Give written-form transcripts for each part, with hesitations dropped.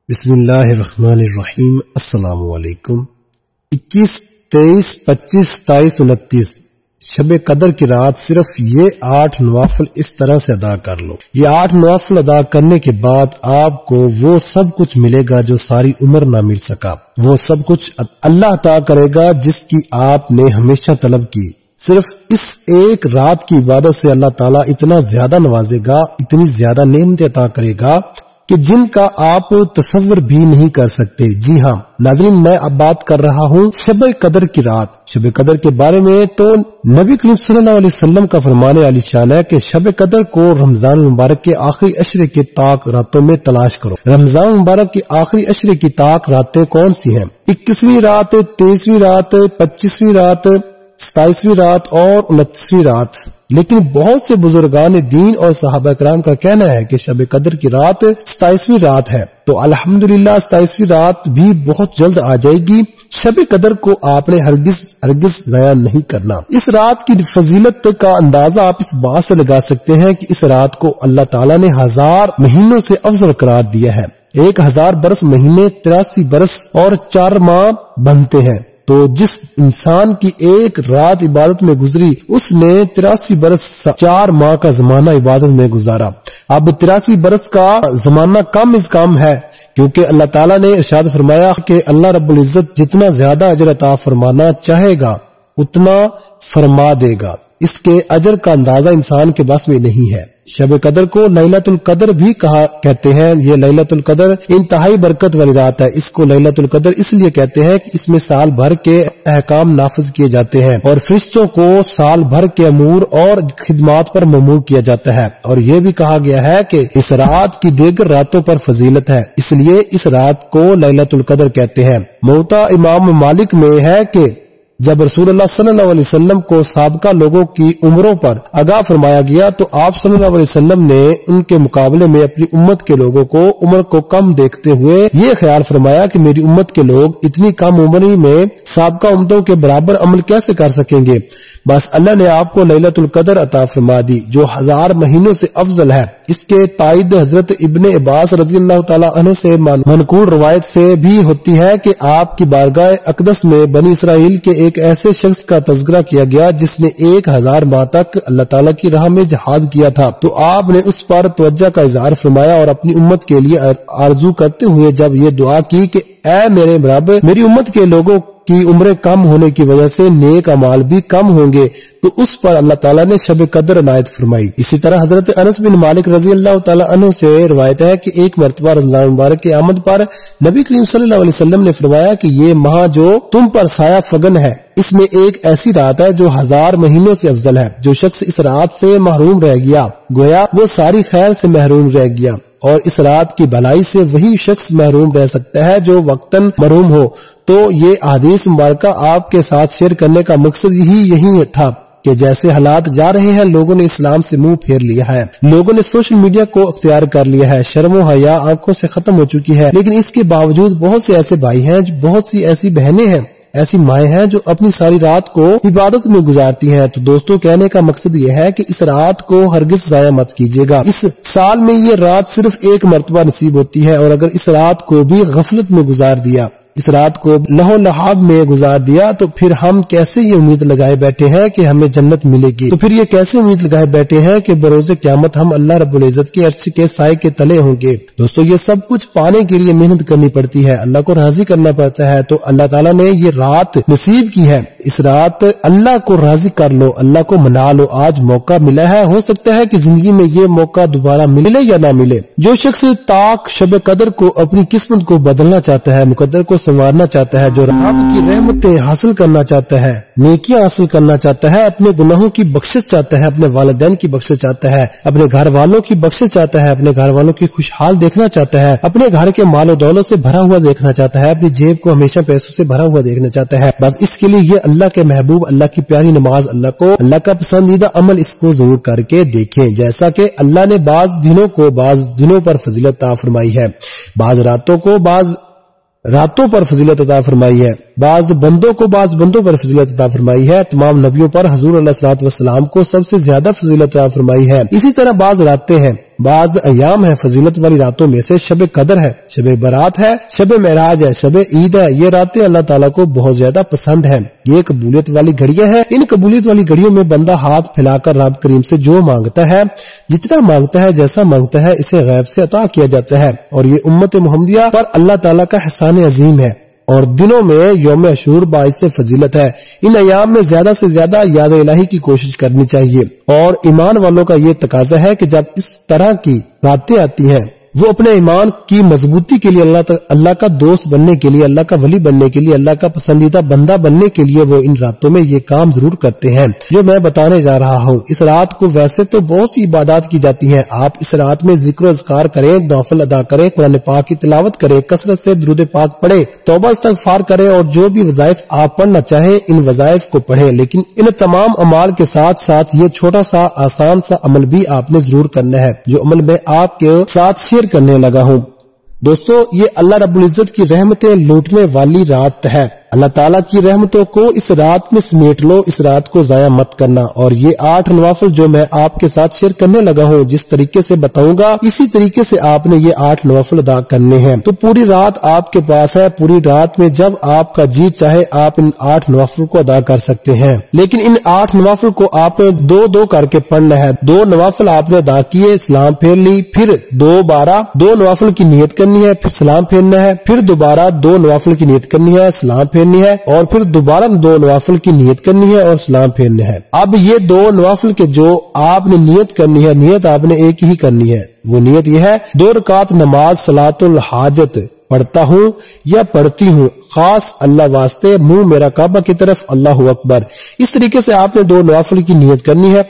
بسم اللہ الرحمن الرحیم۔ السلام علیکم۔ 21، 23، 25، 27، 29 شب قدر کی رات صرف یہ 8 نوافل اس طرح سے ادا کر لو۔ یہ 8 نوافل ادا کرنے کے بعد آپ کو وہ سب کچھ ملے گا جو ساری عمر نہ مل سکا۔ وہ سب کچھ اللہ عطا کرے گا جس کی آپ نے ہمیشہ طلب کی۔ صرف اس ایک رات کی عبادت سے اللہ تعالیٰ اتنا زیادہ نوازے گا، اتنی زیادہ نعمتیں عطا کرے گا کہ جن کا آپ تصور بھی نہیں کر سکتے۔ جی ہاں ناظرین، میں اب بات کر رہا ہوں شب قدر کی رات۔ شب قدر کے بارے میں تو نبی کریم صلی اللہ علیہ وسلم کا فرمان عالی شان ہے کہ شب قدر کو رمضان المبارک کے آخری عشرے کے طاق راتوں میں تلاش کرو۔ رمضان المبارک کے آخری عشرے کی طاق راتیں کون سی ہیں؟ 21ویں رات، 23ویں رات، 25ویں رات، 27ویں رات اور 29ویں رات۔ لیکن بہت سے بزرگان دین اور صحابہ کرام کا کہنا ہے کہ شب قدر کی رات 27ویں رات ہے، تو الحمدللہ 27ویں رات بھی بہت جلد آ جائے گی۔ شب قدر کو آپ نے ہرگز ضائع نہیں کرنا۔ اس رات کی فضیلت کا اندازہ آپ اس بات سے لگا سکتے ہیں کہ اس رات کو اللہ تعالیٰ نے 1000 مہینوں سے افضل قرار دیا ہے۔ 1000 برس مہینے 83 برس اور 4 ماہ بنتے ہیں، تو جس انسان کی ایک رات عبادت میں گزری اس نے 83 برس 4 ماہ کا زمانہ عبادت میں گزارا۔ اب 83 برس کا زمانہ کم از کم ہے، کیونکہ اللہ تعالیٰ نے ارشاد فرمایا کہ اللہ رب العزت جتنا زیادہ اجر عطا فرمانا چاہے گا اتنا فرما دے گا۔ اس کے اجر کا اندازہ انسان کے بس میں نہیں ہے۔ شب قدر کو لیلۃ القدر بھی کہتے ہیں۔ یہ لیلۃ القدر انتہائی برکت والی رات ہے۔ اس کو لیلۃ القدر اس لیے کہتے ہیں کہ اس میں سال بھر کے احکام نافذ کیے جاتے ہیں اور فرشتوں کو سال بھر کے امور اور خدمات پر مأمور کیا جاتا ہے، اور یہ بھی کہا گیا ہے کہ اس رات کی دیگر راتوں پر فضیلت ہے، اس لیے اس رات کو لیلۃ القدر کہتے ہیں۔ موطا امام مالک میں ہے کہ جب رسول اللہ صلی اللہ علیہ وسلم کو سابقہ لوگوں کی عمروں پر آگاہ فرمایا گیا تو آپ صلی اللہ علیہ وسلم نے ان کے مقابلے میں اپنی امت کے لوگوں کو عمر کو کم دیکھتے ہوئے یہ خیال فرمایا کہ میری امت کے لوگ اتنی کم عمری میں سابقہ امتوں کے برابر عمل کیسے کر سکیں گے۔ بس اللہ نے آپ کو لیلۃ القدر عطا فرما دی جو 1000 مہینوں سے افضل ہے۔ اس کے تائید حضرت ابن عباس رضی اللہ تعالی عنہ سے منقول روایت سے بھی ہوتی ہے کہ آپ کی بارگاہ اقدس میں بنی اسرائیل کے ایک ایسے شخص کا تذکرہ کیا گیا جس نے 1000 ماہ تک اللہ تعالیٰ کی راہ میں جہاد کیا تھا، تو آپ نے اس پر توجہ کا اظہار فرمایا اور اپنی امت کے لیے آرزو کرتے ہوئے جب یہ دعا کی کہ اے میرے برابر میری امت کے لوگوں کی عمریں کم ہونے کی وجہ سے نیک اعمال بھی کم ہوں گے، تو اس پر اللہ تعالیٰ نے شب قدر عنایت فرمائی۔ اسی طرح حضرت انس بن مالک رضی اللہ تعالیٰ عنہ سے روایت ہے کہ ایک مرتبہ رمضان مبارک کے آمد پر نبی کریم صلی اللہ علیہ وسلم نے فرمایا کہ یہ ماہ جو تم پر سایہ فگن ہے، اس میں ایک ایسی رات ہے جو 1000 مہینوں سے افضل ہے۔ جو شخص اس رات سے محروم رہ گیا گویا وہ ساری خیر سے محروم رہ گیا، اور اس رات کی بھلائی سے وہی شخص محروم رہ سکتا ہے جو وقتاً محروم ہو۔ تو یہ احادیث مبارکہ آپ کے ساتھ شیئر کرنے کا مقصد یہی تھا کہ جیسے حالات جا رہے ہیں لوگوں نے اسلام سے منہ پھیر لیا ہے، لوگوں نے سوشل میڈیا کو اختیار کر لیا ہے، شرم و حیا آنکھوں سے ختم ہو چکی ہے، لیکن اس کے باوجود بہت سے ایسے بھائی ہیں، بہت سی ایسی بہنیں ہیں، ایسی مائیں ہیں جو اپنی ساری رات کو عبادت میں گزارتی ہیں۔ تو دوستو کہنے کا مقصد یہ ہے کہ اس رات کو ہرگز ضائع مت کیجیے گا۔ اس سال میں یہ رات صرف ایک مرتبہ نصیب ہوتی ہے، اور اگر اس رات کو بھی غفلت میں گزار دیا، اس رات کو لہو لہاب میں گزار دیا، تو پھر ہم کیسے یہ امید لگائے بیٹھے ہیں کہ ہمیں جنت ملے گی، تو پھر یہ کیسے امید لگائے بیٹھے ہیں کہ بروز قیامت ہم اللہ رب العزت کے عرش کے سائے کے تلے ہوں گے۔ دوستو یہ سب کچھ پانے کے لیے محنت کرنی پڑتی ہے، اللہ کو راضی کرنا پڑتا ہے، تو اللہ تعالیٰ نے یہ رات نصیب کی ہے۔ اس رات اللہ کو راضی کر لو، اللہ کو منا لو۔ آج موقع ملا ہے، ہو سکتا ہے کہ زندگی میں یہ موقع دوبارہ ملے یا نہ ملے۔ جو شخص طاق شب قدر کو اپنی قسمت کو بدلنا چاہتا ہے، مقدر کو سنوارنا چاہتا ہے، جو رب کی رحمتیں حاصل کرنا چاہتا ہے، نیکیاں حاصل کرنا چاہتا ہے، اپنے گناہوں کی بخشش چاہتا ہے، اپنے والدین کی بخشش چاہتا ہے، اپنے گھر والوں کی بخشش چاہتا ہے، اپنے گھر والوں کی خوشحال دیکھنا چاہتا ہے، اپنے گھر کے مال و دولت سے بھرا ہوا دیکھنا چاہتا ہے، اپنی جیب کو ہمیشہ پیسوں سے بھرا ہوا دیکھنا چاہتا ہے، بس اس کے لیے یہ اللہ کے محبوب، اللہ کی پیاری نماز، اللہ کا پسندیدہ عمل، اس کو ضرور کر کے دیکھیں۔ جیسا کہ اللہ نے بعض دنوں پر فضیلت عطا فرمائی ہے، بعض راتوں پر فضیلت عطا فرمائی ہے، بعض بندوں پر فضیلت عطا فرمائی ہے، تمام نبیوں پر حضور علیہ الصلوۃ والسلام کو سب سے زیادہ فضیلت عطا فرمائی ہے۔ اسی طرح بعض راتیں ہیں بعض ایام ہیں فضیلت والی راتوں میں سے شب قدر ہے، شب برات ہے، شب معراج ہے، شب عید ہے۔ یہ راتیں اللہ تعالیٰ کو بہت زیادہ پسند ہیں، یہ قبولیت والی گھڑیاں ہیں۔ ان قبولیت والی گھڑیوں میں بندہ ہاتھ پھیلا کر رب کریم سے جو مانگتا ہے، جتنا مانگتا ہے، جیسا مانگتا ہے، اسے غیب سے عطا کیا جاتا ہے، اور یہ امت محمدیہ پر اللہ تعالیٰ کا احسان عظیم ہے۔ اور دنوں میں یوم عاشور باعث فضیلت ہے۔ ان ایام میں زیادہ سے زیادہ یاد الہی کی کوشش کرنی چاہیے، اور ایمان والوں کا یہ تقاضا ہے کہ جب اس طرح کی راتیں آتی ہیں وہ اپنے ایمان کی مضبوطی کے لیے، اللہ کا دوست بننے کے لیے، اللہ کا ولی بننے کے لیے، اللہ کا پسندیدہ بندہ بننے کے لیے وہ ان راتوں میں یہ کام ضرور کرتے ہیں جو میں بتانے جا رہا ہوں۔ اس رات کو ویسے تو بہت سی عبادات کی جاتی ہیں، آپ اس رات میں ذکر و اذکار کریں، نوافل ادا کریں، قرآن پاک کی تلاوت کریں، کثرت سے درود پاک پڑھیں، توبہ استغفار کریں، اور جو بھی وظائف آپ پڑھنا چاہیں ان وظائف کو پڑھیں۔ لیکن ان تمام اعمال کے ساتھ ساتھ یہ چھوٹا سا آسان سا عمل بھی آپ نے ضرور کرنا ہے، جو عمل میں آپ کے ساتھ شیئر کرنے لگا ہوں۔ دوستو، یہ اللہ رب العزت کی رحمتیں لوٹنے والی رات ہے۔ اللہ تعالیٰ کی رحمتوں کو اس رات میں سمیٹ لو، اس رات کو ضائع مت کرنا۔ اور یہ 8 نوافل جو میں آپ کے ساتھ شیئر کرنے لگا ہوں، جس طریقے سے بتاؤں گا اسی طریقے سے آپ نے یہ 8 نوافل ادا کرنے ہیں۔ تو پوری رات آپ کے پاس ہے، پوری رات میں جب آپ کا جی چاہے آپ ان 8 نوافل کو ادا کر سکتے ہیں، لیکن ان 8 نوافل کو آپ نے 2 کر کے پڑھنا ہے۔ 2 نوافل آپ نے ادا کیے، سلام پھیر لی، پھر دوبارہ 2 نوافل کی نیت کرنی ہے، پھر سلام پھیرنا ہے، پھر دوبارہ 2 نوافل کی نیت کرنی ہے، سلام پھیرنی ہے، اور پھر دوبارہ 2 نوافل کی نیت کرنی ہے اور سلام پھیرنا ہے۔ اب یہ 2 نوافل کے جو آپ نے نیت کرنی ہے، نیت آپ نے ایک ہی کرنی ہے۔ وہ نیت یہ ہے: 2 رکعت نماز صلاۃ الحاجت پڑھتا ہوں یا پڑھتی ہوں، خاص اللہ واسطے، منہ میرا کعبہ کی طرف، اللہ اکبر۔ اس طریقے سے آپ نے 2 نوافل کی نیت کرنی ہے۔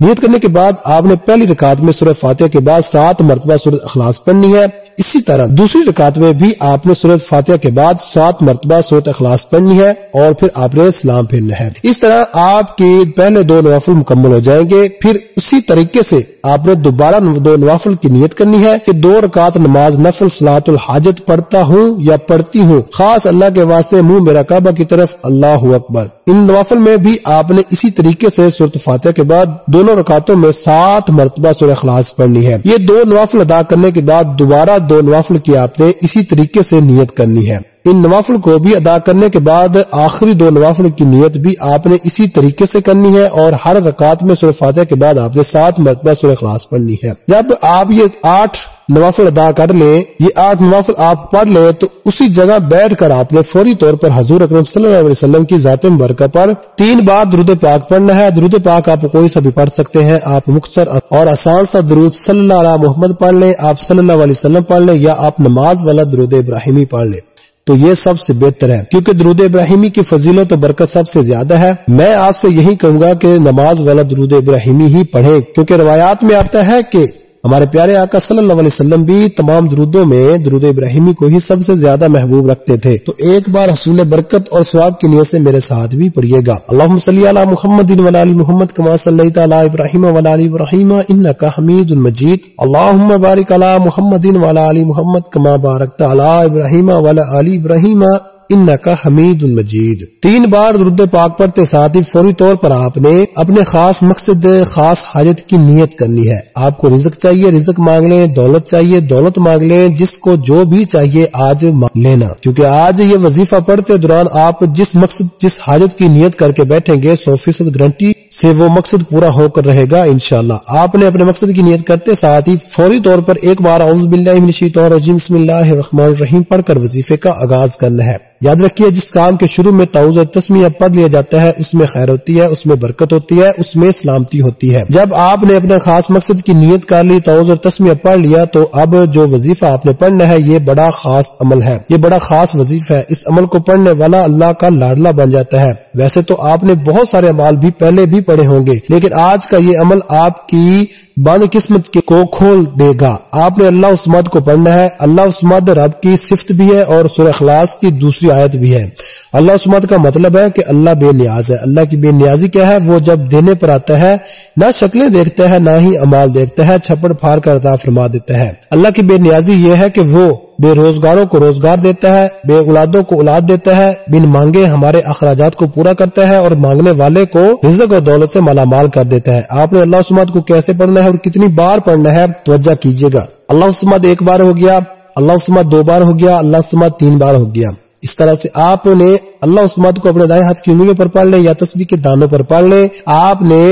نیت کرنے کے بعد آپ نے پہلی رکعت میں سورہ فاتحہ کے بعد 7 مرتبہ سورہ اخلاص پڑھنی ہے۔ اسی طرح دوسری رکعت میں بھی آپ نے سورہ فاتحہ کے بعد 7 مرتبہ سورہ اخلاص پڑھنی ہے، اور پھر آپ نے سلام پھیرنا ہے۔ اس طرح آپ کے پہلے 2 نوافل مکمل ہو جائیں گے۔ پھر اسی طریقے سے آپ نے دوبارہ 2 نوافل کی نیت کرنی ہے کہ 2 رکعت نماز نفل صلاۃ الحاجت پڑھتا ہوں یا پڑھتی ہوں، خاص اللہ کے واسطے، منہ میرا کعبہ کی طرف، اللہ اکبر۔ ان نوافل میں بھی آپ نے اسی طریقے سے سورۃ فاتحہ کے بعد دونوں رکعتوں میں 7 مرتبہ سورہ اخلاص پڑھنی ہے۔ یہ 2 نوافل ادا کرنے کے بعد دوبارہ 2 نوافل کی آپ نے اسی طریقے سے نیت کرنی ہے۔ ان نوافل کو بھی ادا کرنے کے بعد آخری 2 نوافل کی نیت بھی آپ نے اسی طریقے سے کرنی ہے، اور ہر رکعت میں سورہ فاتحہ کے بعد آپ نے 7 مرتبہ سورہ اخلاص پڑھنی ہے۔ جب آپ یہ 8 نوافل ادا کر لیں، یہ 8 نوافل آپ پڑھ لیں، تو اسی جگہ بیٹھ کر آپ نے فوری طور پر حضور اکرم صلی اللہ علیہ وسلم کی ذات مبارکہ پر 3 بار درود پاک پڑھنا ہے۔ درود پاک آپ کوئی سا بھی پڑھ سکتے ہیں، آپ مختصر اور آسان سا درود صلی اللہ علیہ محمد پڑھ لیں، آپ صلی اللہ علیہ وسلم پڑھ لیں، یا آپ نماز والا درود ابراہیمی پڑھ لیں، تو یہ سب سے بہتر ہے، کیونکہ درود ابراہیمی کی فضیلت و برکت سب سے زیادہ ہے۔ میں آپ سے یہی کہوں گا کہ نماز والا درود ابراہیمی ہی پڑھیں، کیونکہ روایات میں آتا ہے کہ ہمارے پیارے آقا صلی اللہ علیہ وسلم بھی تمام درودوں میں درود ابراہیمی کو ہی سب سے زیادہ محبوب رکھتے تھے۔ تو ایک بار حصول برکت اور ثواب کی نیت سے میرے ساتھ بھی پڑھیے گا: اللہم صلی علی محمد وعلی آل محمد کما صلیت علی ابراہیم وعلی آل ابراہیم انک حمید مجید، اللہم بارک علی محمد وعلی آل محمد کما بارکت علی ابراہیم وعلی آل ابراہیم انک حمید مجید۔ 3 بار درود پاک پڑھتے ساتھ ہی فوری طور پر آپ نے اپنے خاص مقصد، خاص حاجت کی نیت کرنی ہے۔ آپ کو رزق چاہیے، رزق مانگ لیں، دولت چاہیے، دولت مانگ لیں، جس کو جو بھی چاہیے آج مانگ لینا، کیونکہ آج یہ وظیفہ پڑھتے دوران آپ جس مقصد، جس حاجت کی نیت کر کے بیٹھیں گے 100% گارنٹی سے وہ مقصد پورا ہو کر رہے گا انشاءاللہ۔ آپ نے اپنے مقصد کی نیت کرتے ساتھ ہی فوری طور پر ایک بار اعوذ باللہ من الشیطان الرجیم بسم اللہ الرحمن الرحیم پڑھ کر وظیفے کا آغاز کرنا ہے۔ یاد رکھیے، جس کام کے شروع میں تعوذ تسمیہ پڑھ لیا جاتا ہے اس میں خیر ہوتی ہے، اس میں برکت ہوتی ہے، اس میں سلامتی ہوتی ہے۔ جب آپ نے اپنے خاص مقصد کی نیت کر لی، تعوذ تسمیہ پڑھ لیا، تو اب جو وظیفہ آپ نے پڑھنا ہے یہ بڑا خاص عمل ہے، یہ بڑا خاص وظیفہ ہے۔ اس عمل کو پڑھنے والا اللہ کا لاڈلا بن جاتا ہے۔ ویسے تو آپ نے بہت سارے اعمال بھی پہلے بھی پڑھے ہوں گے، لیکن آج کا یہ عمل آپ کی بند قسمت کو کھول دے گا۔ آپ نے اللہ الصمد کو پڑھنا ہے۔ اللہ الصمد رب کی صفت بھی ہے اور سورہ اخلاص کی دوسری آیت بھی ہے۔ اللہ صمد کا مطلب ہے کہ اللہ بے نیاز ہے۔ اللہ کی بے نیازی کیا ہے؟ وہ جب دینے پر آتا ہے نہ شکلیں دیکھتا ہے نہ ہی اعمال دیکھتا ہے، چھپڑ پھاڑ کر عطا فرما دیتا ہے۔ اللہ کی بے نیازی یہ ہے کہ وہ بے روزگاروں کو روزگار دیتا ہے، بے اولادوں کو اولاد دیتا ہے، بن مانگے ہمارے اخراجات کو پورا کرتا ہے اور مانگنے والے کو رزق اور دولت سے مالا مال کر دیتا ہے۔ آپ نے اللہ صمد کو کیسے پڑھنا ہے اور کتنی بار پڑھنا ہے توجہ کیجیے گا۔ اللہ صمد ایک بار ہو گیا، اللہ صمد دو بار ہو گیا، اللہ صمد تین بار ہو گیا۔ اس طرح سے آپ نے اللہ صمد کو اپنے دائیں ہاتھ کی انگلیوں پر پڑھ لیں یا تسبیح کے دانوں پر پڑھ لیں۔ آپ نے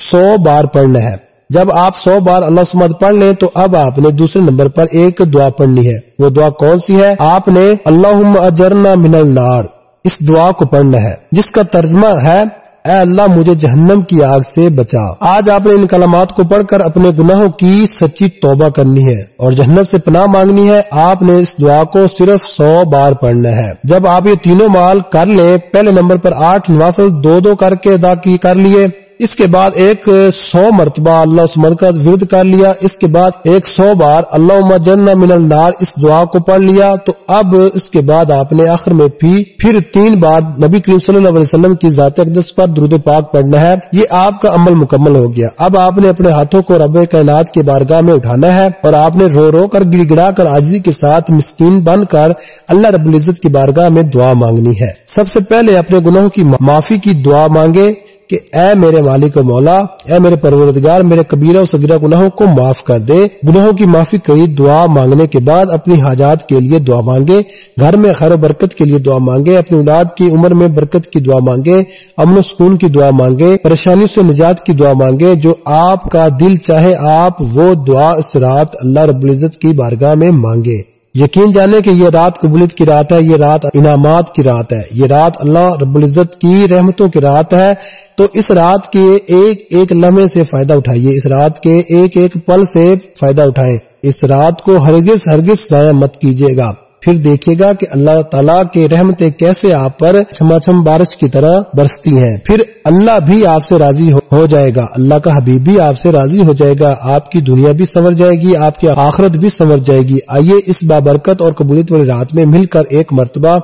100 بار پڑھنا ہے۔ جب آپ 100 بار اللہ صمد پڑھ لیں تو اب آپ نے دوسرے نمبر پر ایک دعا پڑھنی ہے۔ وہ دعا کون سی ہے؟ آپ نے اللہم اجرنا من النار اس دعا کو پڑھنا ہے، جس کا ترجمہ ہے اے اللہ مجھے جہنم کی آگ سے بچا۔ آج آپ نے ان کلمات کو پڑھ کر اپنے گناہوں کی سچی توبہ کرنی ہے اور جہنم سے پناہ مانگنی ہے۔ آپ نے اس دعا کو صرف 100 بار پڑھنا ہے۔ جب آپ یہ تینوں مال کر لیں، پہلے نمبر پر 8 نوافل 2 کر کے ادا کر لیے، اس کے بعد 100 مرتبہ اللہ صمد کا ورد کر لیا، اس کے بعد 100 بار اللہم اجرنا من النار اس دعا کو پڑھ لیا، تو اب اس کے بعد آپ نے آخر میں پھر 3 بار نبی کریم صلی اللہ علیہ وسلم کی ذات اقدس پر درود پاک پڑھنا ہے۔ یہ آپ کا عمل مکمل ہو گیا۔ اب آپ نے اپنے ہاتھوں کو رب کائنات کی بارگاہ میں اٹھانا ہے اور آپ نے رو رو کر گڑ گڑا کر عاجزی کے ساتھ مسکین بن کر اللہ رب العزت کی بارگاہ میں دعا مانگنی ہے۔ سب سے پہلے اپنے گناہوں کی معافی کی دعا مانگے کہ اے میرے مالک و مولا، اے میرے پروردگار، میرے کبیرہ و صغیرہ گناہوں کو معاف کر دے۔ گناہوں کی معافی کی دعا مانگنے کے بعد اپنی حاجات کے لیے دعا مانگے، گھر میں خیر و برکت کے لیے دعا مانگے، اپنی اولاد کی عمر میں برکت کی دعا مانگے، امن و سکون کی دعا مانگے، پریشانیوں سے نجات کی دعا مانگے۔ جو آپ کا دل چاہے آپ وہ دعا اس رات اللہ رب العزت کی بارگاہ میں مانگے۔ یقین جانے کہ یہ رات قبولیت کی رات ہے، یہ رات انعامات کی رات ہے، یہ رات اللہ رب العزت کی رحمتوں کی رات ہے۔ تو اس رات کے ایک ایک لمحے سے فائدہ اٹھائیے، اس رات کے ایک ایک پل سے فائدہ اٹھائیں، اس رات کو ہرگز ضائع مت کیجیے گا۔ پھر دیکھیے گا کہ اللہ تعالیٰ کے رحمتیں کیسے آپ پر چھما بارش کی طرح برستی ہیں۔ پھر اللہ بھی آپ سے راضی ہو جائے گا، اللہ کا حبیب بھی آپ سے راضی ہو جائے گا، آپ کی دنیا بھی سنور جائے گی، آپ کی آخرت بھی سنور جائے گی۔ آئیے اس بابرکت اور قبولیت والی رات میں مل کر ایک مرتبہ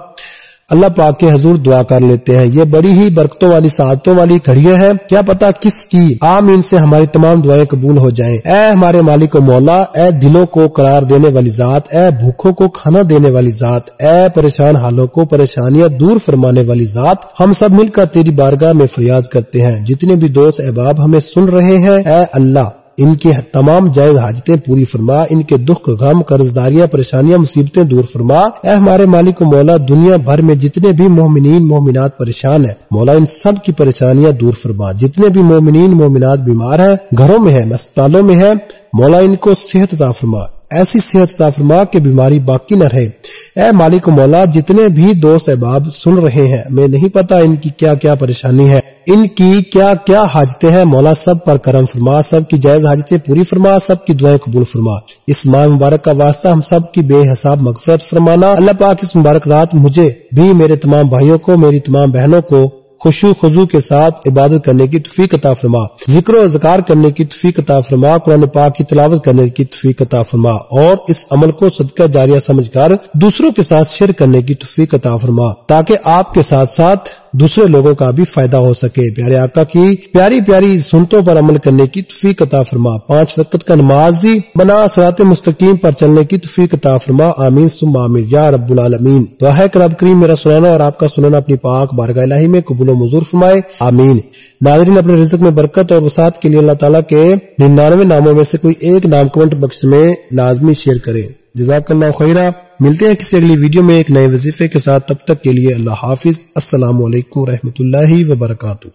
اللہ پاک کے حضور دعا کر لیتے ہیں۔ یہ بڑی ہی برکتوں والی سعادتوں والی گھڑیاں ہیں، کیا پتا کس کی آمین سے ہماری تمام دعائیں قبول ہو جائیں۔ اے ہمارے مالک و مولا، اے دلوں کو قرار دینے والی ذات، اے بھوکوں کو کھانا دینے والی ذات، اے پریشان حالوں کو پریشانیاں دور فرمانے والی ذات، ہم سب مل کر تیری بارگاہ میں فریاد کرتے ہیں۔ جتنے بھی دوست احباب ہمیں سن رہے ہیں، اے اللہ ان کی تمام جائز حاجتیں پوری فرما، ان کے دکھ غم قرضداریاں پریشانیاں مصیبتیں دور فرما۔ اے ہمارے مالک و مولا، دنیا بھر میں جتنے بھی مومنین مومنات پریشان ہیں، مولا ان سب کی پریشانیاں دور فرما۔ جتنے بھی مومنین مومنات بیمار ہیں، گھروں میں ہیں، اسپتالوں میں ہیں، مولا ان کو صحت عطا فرما، ایسی صحت عطا فرما کہ بیماری باقی نہ رہے۔ اے مالک و مولا، جتنے بھی دوست احباب سن رہے ہیں، ہمیں نہیں پتا ان کی کیا کیا پریشانی ہے، ان کی کیا کیا حاجتیں ہیں، مولا سب پر کرم فرما، سب کی جائز حاجتیں پوری فرما، سب کی دعائیں قبول فرما۔ اس ماہ مبارک کا واسطہ ہم سب کی بے حساب مغفرت فرمانا۔ اللہ پاک اس مبارک رات مجھے بھی، میرے تمام بھائیوں کو، میری تمام بہنوں کو خشوع خضوع کے ساتھ عبادت کرنے کی توفیق عطا فرما، ذکر و اذکار کرنے کی توفیق عطا فرما، قرآن پاک کی تلاوت کرنے کی توفیق عطا فرما، اور اس عمل کو صدقہ جاریہ سمجھ کر دوسروں کے ساتھ شیئر کرنے کی توفیق عطا فرما، تاکہ آپ کے ساتھ ساتھ دوسرے لوگوں کا بھی فائدہ ہو سکے۔ پیارے آقا کی پیاری پیاری سنتوں پر عمل کرنے کی توفیق عطا فرما، 5 وقت کا نمازی بنا، صراط مستقیم پر چلنے کی توفیق عطا فرما۔ آمین ثم آمین یا رب العالمین۔ دعا ہے کہ رب کریم میرا سنانا اور آپ کا سننا اپنی پاک بارگاہ الہی میں قبول و منظور فرمائے، آمین۔ ناظرین، اپنے رزق میں برکت اور وسعت کے لیے اللہ تعالیٰ کے 99 ناموں میں سے کوئی ایک نام کمنٹ باکس میں لازمی شیئر کریں۔ جزاک اللہ خیرہ۔ ملتے ہیں کسی اگلی ویڈیو میں ایک نئے وظیفے کے ساتھ، تب تک کے لیے اللہ حافظ۔ السلام علیکم ورحمۃ اللہ وبرکاتہ۔